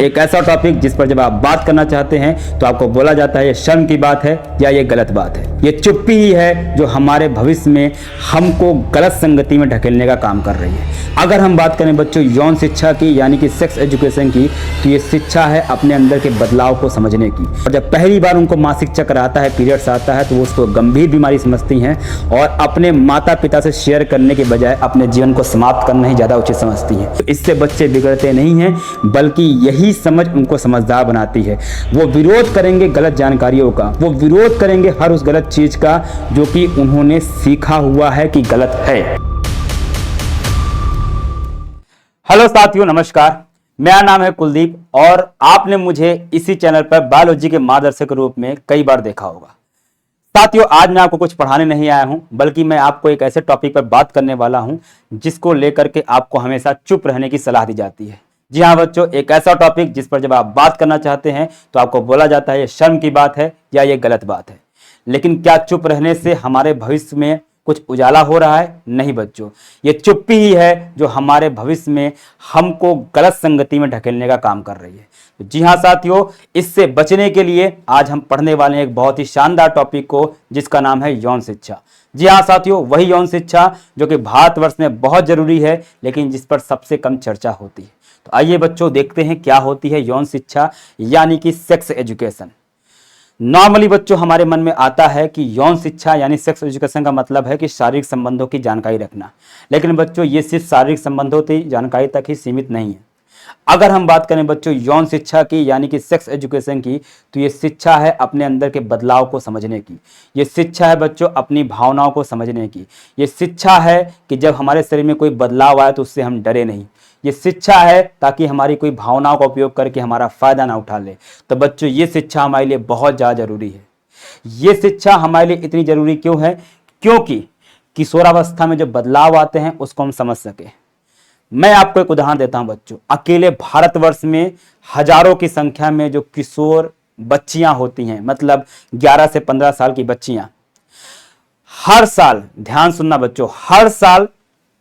एक ऐसा टॉपिक जिस पर जब आप बात करना चाहते हैं तो आपको बोला जाता है ये शर्म की बात है या ये गलत बात है। ये चुप्पी ही है जो हमारे भविष्य में हमको गलत संगति में ढकेलने का काम कर रही है। अगर हम बात करें बच्चों यौन शिक्षा की यानी कि सेक्स एजुकेशन की, तो ये शिक्षा है अपने अंदर के बदलाव को समझने की। और जब पहली बार उनको मासिक चक्र आता है, पीरियड्स आता है, तो वो उसको गंभीर बीमारी समझती हैं और अपने माता पिता से शेयर करने के बजाय अपने जीवन को समाप्त करना ही ज़्यादा उचित समझती हैं। तो इससे बच्चे बिगड़ते नहीं हैं, बल्कि यही समझ उनको समझदार बनाती है। वो विरोध करेंगे गलत जानकारियों का, वो विरोध करेंगे हर उस गलत चीज का जो कि उन्होंने सीखा हुआ है कि गलत है। हेलो साथियों, नमस्कार। मेरा नाम है कुलदीप और आपने मुझे इसी चैनल पर बायोलॉजी के मार्गदर्शक के रूप में कई बार देखा होगा। साथियों, आज मैं आपको कुछ पढ़ाने नहीं आया हूं, बल्कि मैं आपको एक ऐसे टॉपिक पर बात करने वाला हूं जिसको लेकर के आपको हमेशा चुप रहने की सलाह दी जाती है। जी हाँ बच्चों, एक ऐसा टॉपिक जिस पर जब आप बात करना चाहते हैं तो आपको बोला जाता है ये शर्म की बात है या ये गलत बात है। लेकिन क्या चुप रहने से हमारे भविष्य में कुछ उजाला हो रहा है? नहीं बच्चों, ये चुप्पी ही है जो हमारे भविष्य में हमको गलत संगति में ढकेलने का काम कर रही है। तो जी हाँ साथियों, इससे बचने के लिए आज हम पढ़ने वाले हैं एक बहुत ही शानदार टॉपिक को जिसका नाम है यौन शिक्षा। जी हाँ साथियों, वही यौन शिक्षा जो कि भारतवर्ष में बहुत जरूरी है लेकिन जिस पर सबसे कम चर्चा होती है। तो आइए बच्चों देखते हैं क्या होती है यौन शिक्षा यानी कि सेक्स एजुकेशन। नॉर्मली बच्चों हमारे मन में आता है कि यौन शिक्षा यानी सेक्स एजुकेशन का मतलब है कि शारीरिक संबंधों की जानकारी रखना, लेकिन बच्चों ये सिर्फ शारीरिक संबंधों की जानकारी तक ही सीमित नहीं है। अगर हम बात करें बच्चों यौन शिक्षा की यानी कि सेक्स एजुकेशन की, तो ये शिक्षा है अपने अंदर के बदलाव को समझने की। ये शिक्षा है बच्चों अपनी भावनाओं को समझने की। ये शिक्षा है कि जब हमारे शरीर में कोई बदलाव आए तो उससे हम डरे नहीं। ये शिक्षा है ताकि हमारी कोई भावनाओं का उपयोग करके हमारा फायदा ना उठा ले। तो बच्चों ये शिक्षा हमारे लिए बहुत ज़्यादा जरूरी है। ये शिक्षा हमारे लिए इतनी जरूरी क्यों है? क्योंकि किशोरावस्था में जो बदलाव आते हैं उसको हम समझ सके। मैं आपको एक उदाहरण देता हूं बच्चों। अकेले भारतवर्ष में हजारों की संख्या में जो किशोर बच्चियां होती हैं, मतलब 11 से 15 साल की बच्चियां, हर साल, ध्यान सुनना बच्चों, हर साल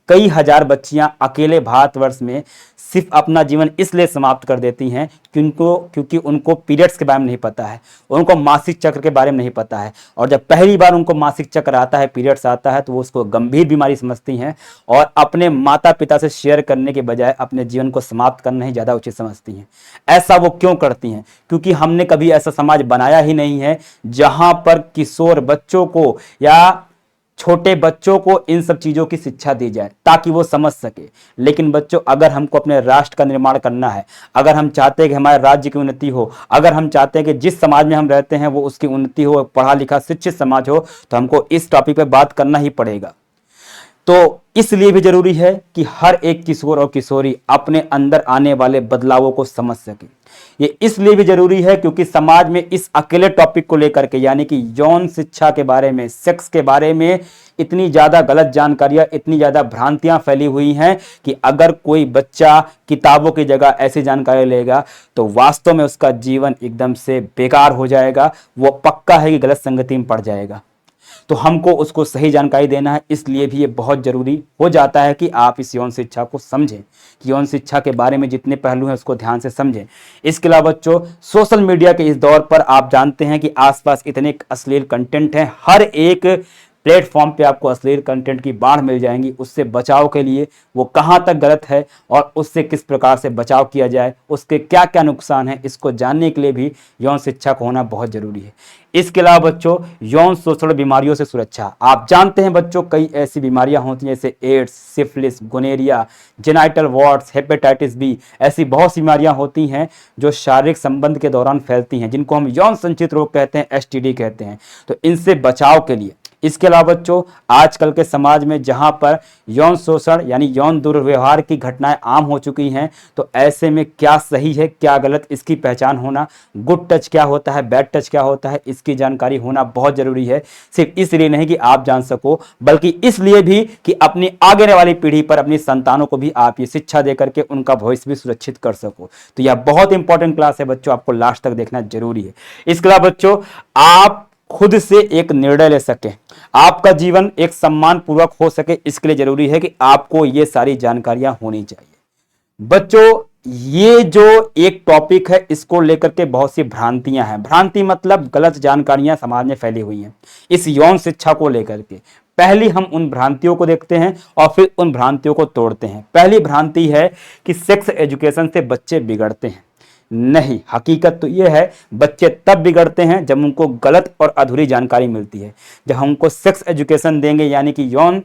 कई हजार बच्चियां अकेले भारतवर्ष में सिर्फ अपना जीवन इसलिए समाप्त कर देती हैं क्योंकि उनको पीरियड्स के बारे में नहीं पता है, उनको मासिक चक्र के बारे में नहीं पता है। और जब पहली बार उनको मासिक चक्र आता है, पीरियड्स आता है, तो वो उसको गंभीर बीमारी समझती हैं और अपने माता पिता से शेयर करने के बजाय अपने जीवन को समाप्त करना ही ज़्यादा उचित समझती हैं। ऐसा वो क्यों करती हैं? क्योंकि हमने कभी ऐसा समाज बनाया ही नहीं है जहाँ पर किशोर बच्चों को या छोटे बच्चों को इन सब चीज़ों की शिक्षा दी जाए ताकि वो समझ सके। लेकिन बच्चों, अगर हमको अपने राष्ट्र का निर्माण करना है, अगर हम चाहते हैं कि हमारे राज्य की उन्नति हो, अगर हम चाहते हैं कि जिस समाज में हम रहते हैं वो उसकी उन्नति हो, पढ़ा लिखा शिक्षित समाज हो, तो हमको इस टॉपिक पे बात करना ही पड़ेगा। तो इसलिए भी जरूरी है कि हर एक किशोर और किशोरी अपने अंदर आने वाले बदलावों को समझ सके। ये इसलिए भी जरूरी है क्योंकि समाज में इस अकेले टॉपिक को लेकर के यानी कि यौन शिक्षा के बारे में, सेक्स के बारे में इतनी ज्यादा गलत जानकारियां, इतनी ज्यादा भ्रांतियां फैली हुई हैं कि अगर कोई बच्चा किताबों की जगह ऐसी जानकारी लेगा तो वास्तव में उसका जीवन एकदम से बेकार हो जाएगा। वो पक्का है कि गलत संगति में पड़ जाएगा। तो हमको उसको सही जानकारी देना है, इसलिए भी ये बहुत जरूरी हो जाता है कि आप इस यौन शिक्षा को समझें, कि यौन शिक्षा के बारे में जितने पहलू हैं उसको ध्यान से समझें। इसके अलावा बच्चों, सोशल मीडिया के इस दौर पर आप जानते हैं कि आसपास इतने अश्लील कंटेंट हैं, हर एक प्लेटफॉर्म पे आपको अश्लील कंटेंट की बाढ़ मिल जाएंगी। उससे बचाव के लिए वो कहाँ तक गलत है और उससे किस प्रकार से बचाव किया जाए, उसके क्या क्या नुकसान है, इसको जानने के लिए भी यौन शिक्षा को होना बहुत जरूरी है। इसके अलावा बच्चों, यौन शोषण बीमारियों से सुरक्षा। आप जानते हैं बच्चों, कई ऐसी बीमारियां होती हैं जैसे AIDS, syphilis, gonorrhoea, genital warts, hepatitis B, ऐसी बहुत सी बीमारियां होती हैं जो शारीरिक संबंध के दौरान फैलती हैं, जिनको हम यौन संचित रोग कहते हैं, एसटीडी कहते हैं। तो इनसे बचाव के लिए, इसके अलावा बच्चों, आजकल के समाज में जहां पर यौन शोषण यानी यौन दुर्व्यवहार की घटनाएं आम हो चुकी हैं, तो ऐसे में क्या सही है क्या गलत, इसकी पहचान होना, गुड टच क्या होता है, बैड टच क्या होता है, इसकी जानकारी होना बहुत जरूरी है। सिर्फ इसलिए नहीं कि आप जान सको, बल्कि इसलिए भी कि अपनी आगे आने वाली पीढ़ी पर, अपनी संतानों को भी आप ये शिक्षा दे करके उनका भविष्य भी सुरक्षित कर सको। तो यह बहुत इंपॉर्टेंट क्लास है बच्चों, आपको लास्ट तक देखना जरूरी है। इसके अलावा बच्चों, आप खुद से एक निर्णय ले सके, आपका जीवन एक सम्मान पूर्वक हो सके, इसके लिए जरूरी है कि आपको ये सारी जानकारियां होनी चाहिए। बच्चों, ये जो एक टॉपिक है इसको लेकर के बहुत सी भ्रांतियां हैं। भ्रांति मतलब गलत जानकारियां समाज में फैली हुई हैं इस यौन शिक्षा को लेकर के। पहली हम उन भ्रांतियों को देखते हैं और फिर उन भ्रांतियों को तोड़ते हैं। पहली भ्रांति है कि सेक्स एजुकेशन से बच्चे बिगड़ते हैं। नहीं, हकीकत तो यह है बच्चे तब बिगड़ते हैं जब उनको गलत और अधूरी जानकारी मिलती है। जब हम उनको सेक्स एजुकेशन देंगे यानी कि यौन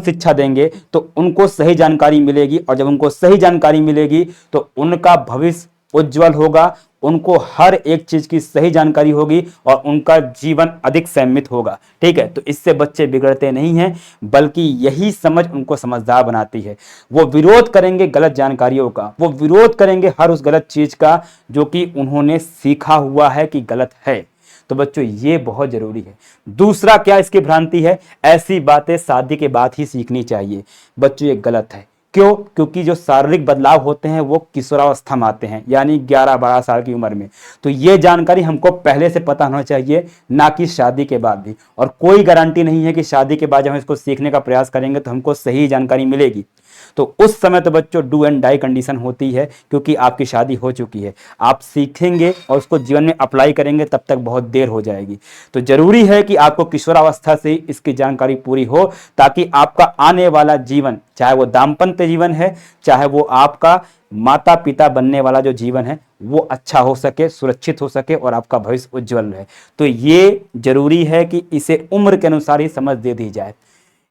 शिक्षा देंगे तो उनको सही जानकारी मिलेगी, और जब उनको सही जानकारी मिलेगी तो उनका भविष्य उज्जवल होगा, उनको हर एक चीज की सही जानकारी होगी और उनका जीवन अधिक संयमित होगा। ठीक है, तो इससे बच्चे बिगड़ते नहीं हैं, बल्कि यही समझ उनको समझदार बनाती है। वो विरोध करेंगे गलत जानकारियों का, वो विरोध करेंगे हर उस गलत चीज का जो कि उन्होंने सीखा हुआ है कि गलत है। तो बच्चों ये बहुत जरूरी है। दूसरा क्या इसकी भ्रांति है, ऐसी बातें शादी के बाद ही सीखनी चाहिए। बच्चों ये गलत है। क्यों? क्योंकि जो शारीरिक बदलाव होते हैं वो किशोरावस्था में आते हैं, यानी 11-12 साल की उम्र में। तो ये जानकारी हमको पहले से पता होना चाहिए, ना कि शादी के बाद भी। और कोई गारंटी नहीं है कि शादी के बाद जब हम इसको सीखने का प्रयास करेंगे तो हमको सही जानकारी मिलेगी। तो उस समय तो बच्चों डू एंड डाई कंडीशन होती है, क्योंकि आपकी शादी हो चुकी है। आप सीखेंगे और उसको जीवन में अप्लाई करेंगे तब तक बहुत देर हो जाएगी। तो जरूरी है कि आपको किशोरावस्था से इसकी जानकारी पूरी हो, ताकि आपका आने वाला जीवन, चाहे वो दाम्पत्य जीवन है, चाहे वो आपका माता पिता बनने वाला जो जीवन है, वो अच्छा हो सके, सुरक्षित हो सके और आपका भविष्य उज्जवल रहे। तो ये जरूरी है कि इसे उम्र के अनुसार ही समझ दे दी जाए।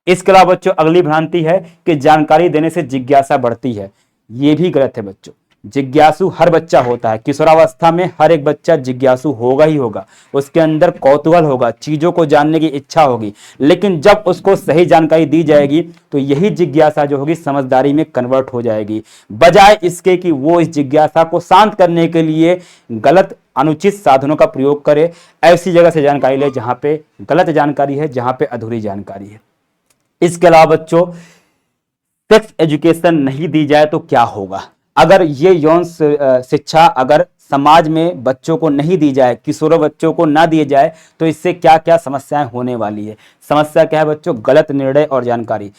इसके अलावा बच्चों अगली भ्रांति है कि जानकारी देने से जिज्ञासा बढ़ती है। यह भी गलत है बच्चों। जिज्ञासु हर बच्चा होता है, किशोरावस्था में हर एक बच्चा जिज्ञासु होगा ही होगा। उसके अंदर कौतूहल होगा, चीजों को जानने की इच्छा होगी। लेकिन जब उसको सही जानकारी दी जाएगी तो यही जिज्ञासा जो होगी समझदारी में कन्वर्ट हो जाएगी, बजाय इसके कि वो इस जिज्ञासा को शांत करने के लिए गलत अनुचित साधनों का प्रयोग करे। ऐसी जगह से जानकारी ले जहां पे गलत जानकारी है, जहां पे अधूरी जानकारी है। इसके अलावा बच्चों सेक्स एजुकेशन नहीं दी जाए तो क्या होगा? अगर ये यौन शिक्षा अगर समाज में बच्चों को नहीं दी जाए, किशोर बच्चों को ना दिए जाए, तो इससे क्या क्या समस्याएं होने वाली है। समस्या क्या है बच्चों? गलत निर्णय और जानकारी।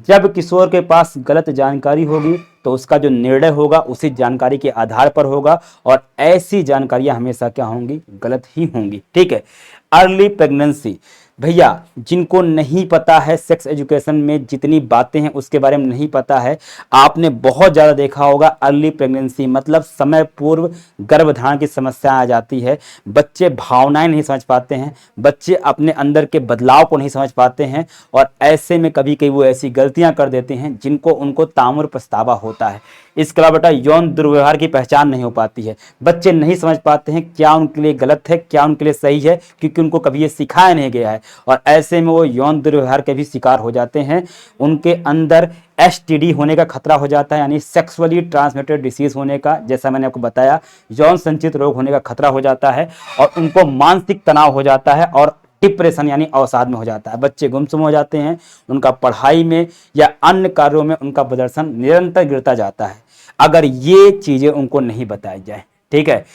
जब किशोर के पास गलत जानकारी होगी तो उसका जो निर्णय होगा उसी जानकारी के आधार पर होगा, और ऐसी जानकारियां हमेशा क्या होंगी? गलत ही होंगी। ठीक है। अर्ली प्रेगनेंसी, भैया जिनको नहीं पता है सेक्स एजुकेशन में जितनी बातें हैं उसके बारे में नहीं पता है, आपने बहुत ज़्यादा देखा होगा। अर्ली प्रेगनेंसी मतलब समय पूर्व गर्भधारण की समस्या आ जाती है। बच्चे भावनाएं नहीं समझ पाते हैं, बच्चे अपने अंदर के बदलाव को नहीं समझ पाते हैं, और ऐसे में कभी कभी वो ऐसी गलतियां कर देते हैं जिनको उनको तामुर पछतावा होता है। इसके अलावा बेटा यौन दुर्व्यवहार की पहचान नहीं हो पाती है। बच्चे नहीं समझ पाते हैं क्या उनके लिए गलत है, क्या उनके लिए सही है, क्योंकि उनको कभी ये सिखाया नहीं गया है, और ऐसे में वो यौन दुर्व्यवहार के भी शिकार हो जाते हैं। उनके अंदर एसटीडी होने का खतरा हो जाता है, यानी सेक्सुअली ट्रांसमिटेड डिसीज होने का, जैसा मैंने आपको बताया, यौन संचित रोग होने का खतरा हो जाता है, और उनको मानसिक तनाव हो जाता है, और डिप्रेशन यानी अवसाद में हो जाता है। बच्चे गुमसुम हो जाते हैं, उनका पढ़ाई में या अन्य कार्यों में उनका प्रदर्शन निरंतर गिरता जाता है, अगर ये चीजें उनको नहीं बताई जाए। ठीक है।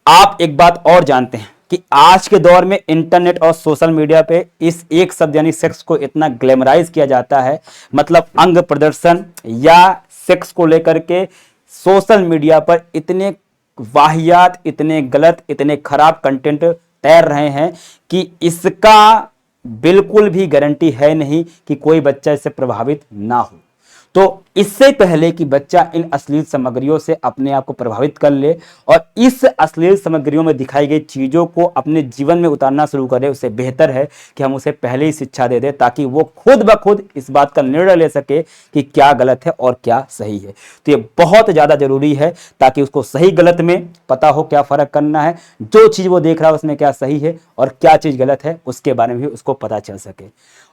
आप एक बात और जानते हैं कि आज के दौर में इंटरनेट और सोशल मीडिया पे इस एक शब्द यानी सेक्स को इतना ग्लैमराइज किया जाता है, मतलब अंग प्रदर्शन या सेक्स को लेकर के सोशल मीडिया पर इतने वाहियात, इतने गलत, इतने खराब कंटेंट तैर रहे हैं कि इसका बिल्कुल भी गारंटी है नहीं कि कोई बच्चा इससे प्रभावित ना हो। तो इससे पहले कि बच्चा इन अश्लील सामग्रियों से अपने आप को प्रभावित कर ले और इस अश्लील सामग्रियों में दिखाई गई चीजों को अपने जीवन में उतारना शुरू करे, उससे बेहतर है कि हम उसे पहले ही शिक्षा दे दें, ताकि वो खुद ब खुद इस बात का निर्णय ले सके कि क्या गलत है और क्या सही है। तो ये बहुत ज्यादा जरूरी है, ताकि उसको सही गलत में पता हो क्या फर्क करना है, जो चीज वो देख रहा है उसमें क्या सही है और क्या चीज गलत है, उसके बारे में भी उसको पता चल सके।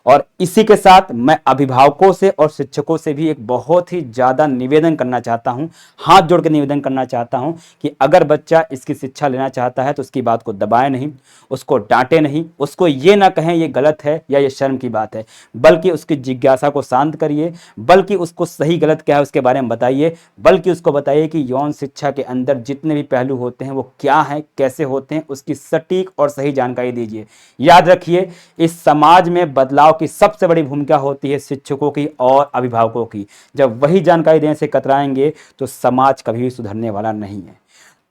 और इसी के साथ मैं अभिभावकों से और शिक्षकों से भी एक बहुत ही ज़्यादा निवेदन करना चाहता हूं, हाथ जोड़ के निवेदन करना चाहता हूं कि अगर बच्चा इसकी शिक्षा लेना चाहता है तो उसकी बात को दबाए नहीं, उसको डांटे नहीं, उसको ये ना कहें ये गलत है या ये शर्म की बात है, बल्कि उसकी जिज्ञासा को शांत करिए, बल्कि उसको सही गलत क्या है उसके बारे में बताइए, बल्कि उसको बताइए कि यौन शिक्षा के अंदर जितने भी पहलू होते हैं वो क्या हैं, कैसे होते हैं, उसकी सटीक और सही जानकारी दीजिए। याद रखिए, इस समाज में बदलाव की सबसे बड़ी भूमिका होती है शिक्षकों की और अभिभावकों की। जब वही जानकारी देने से कतराएंगे तो समाज कभी भी सुधरने वाला नहीं है।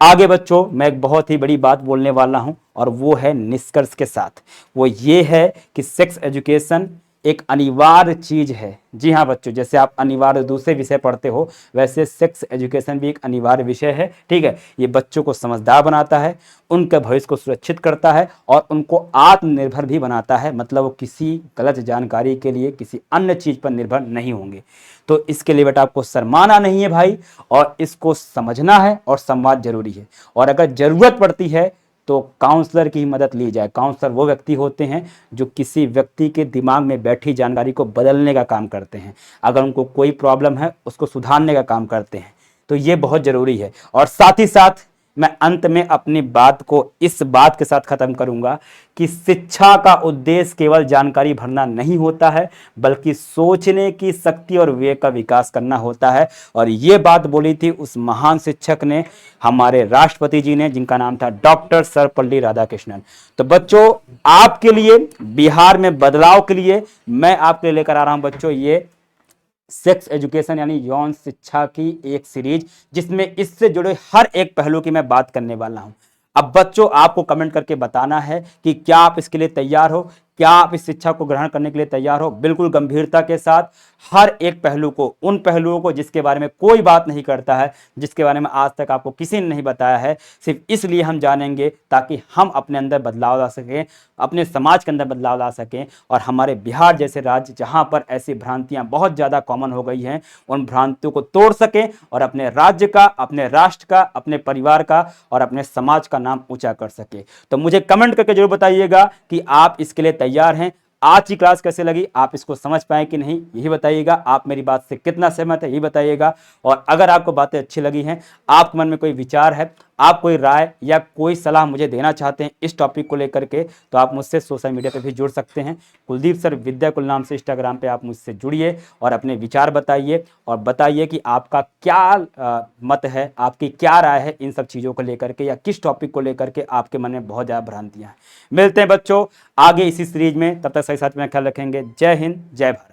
आगे बच्चों, मैं एक बहुत ही बड़ी बात बोलने वाला हूं और वो है निष्कर्ष के साथ। वो ये है कि सेक्स एजुकेशन एक अनिवार्य चीज है। जी हाँ बच्चों, जैसे आप अनिवार्य दूसरे विषय पढ़ते हो, वैसे सेक्स एजुकेशन भी एक अनिवार्य विषय है। ठीक है, ये बच्चों को समझदार बनाता है, उनके भविष्य को सुरक्षित करता है और उनको आत्मनिर्भर भी बनाता है। मतलब वो किसी गलत जानकारी के लिए किसी अन्य चीज पर निर्भर नहीं होंगे। तो इसके लिए बेटा आपको शर्माना नहीं है भाई, और इसको समझना है और संवाद जरूरी है। और अगर जरूरत पड़ती है तो काउंसलर की मदद ली जाए। काउंसलर वो व्यक्ति होते हैं जो किसी व्यक्ति के दिमाग में बैठी जानकारी को बदलने का काम करते हैं। अगर उनको कोई प्रॉब्लम है उसको सुधारने का काम करते हैं। तो ये बहुत जरूरी है। और साथ ही साथ मैं अंत में अपनी बात को इस बात के साथ खत्म करूंगा कि शिक्षा का उद्देश्य केवल जानकारी भरना नहीं होता है, बल्कि सोचने की शक्ति और विवेक का विकास करना होता है। और ये बात बोली थी उस महान शिक्षक ने, हमारे राष्ट्रपति जी ने, जिनका नाम था डॉक्टर सर्वपल्ली राधाकृष्णन। तो बच्चों, आपके लिए, बिहार में बदलाव के लिए मैं आपके लिए लेकर आ रहा हूं बच्चों ये सेक्स एजुकेशन यानी यौन शिक्षा की एक सीरीज, जिसमें इससे जुड़े हर एक पहलू की मैं बात करने वाला हूं। अब बच्चों, आपको कमेंट करके बताना है कि क्या आप इसके लिए तैयार हो, क्या आप इस शिक्षा को ग्रहण करने के लिए तैयार हो। बिल्कुल गंभीरता के साथ हर एक पहलू को, उन पहलुओं को जिसके बारे में कोई बात नहीं करता है, जिसके बारे में आज तक आपको किसी ने नहीं बताया है, सिर्फ इसलिए हम जानेंगे ताकि हम अपने अंदर बदलाव ला सकें, अपने समाज के अंदर बदलाव ला सकें। और हमारे बिहार जैसे राज्य जहां पर ऐसी भ्रांतियां बहुत ज़्यादा कॉमन हो गई हैं, उन भ्रांतियों को तोड़ सकें और अपने राज्य का, अपने राष्ट्र का, अपने परिवार का और अपने समाज का नाम ऊंचा कर सके। तो मुझे कमेंट करके जरूर बताइएगा कि आप इसके लिए तैयार हैं। आज की क्लास कैसे लगी, आप इसको समझ पाए कि नहीं, यही बताइएगा। आप मेरी बात से कितना सहमत है, यही बताइएगा। और अगर आपको बातें अच्छी लगी हैं, आपके मन में कोई विचार है, आप कोई राय या कोई सलाह मुझे देना चाहते हैं इस टॉपिक को लेकर के, तो आप मुझसे सोशल मीडिया पे भी जुड़ सकते हैं। कुलदीप सर विद्याकुल नाम से इंस्टाग्राम पे आप मुझसे जुड़िए और अपने विचार बताइए, और बताइए कि आपका क्या मत है, आपकी क्या राय है इन सब चीज़ों को लेकर के, या किस टॉपिक को लेकर के आपके मन में बहुत ज़्यादा भ्रांतियाँ हैं। मिलते हैं बच्चों आगे इसी सीरीज में, तब तक सही साथ में ख्याल रखेंगे। जय हिंद, जय भारत।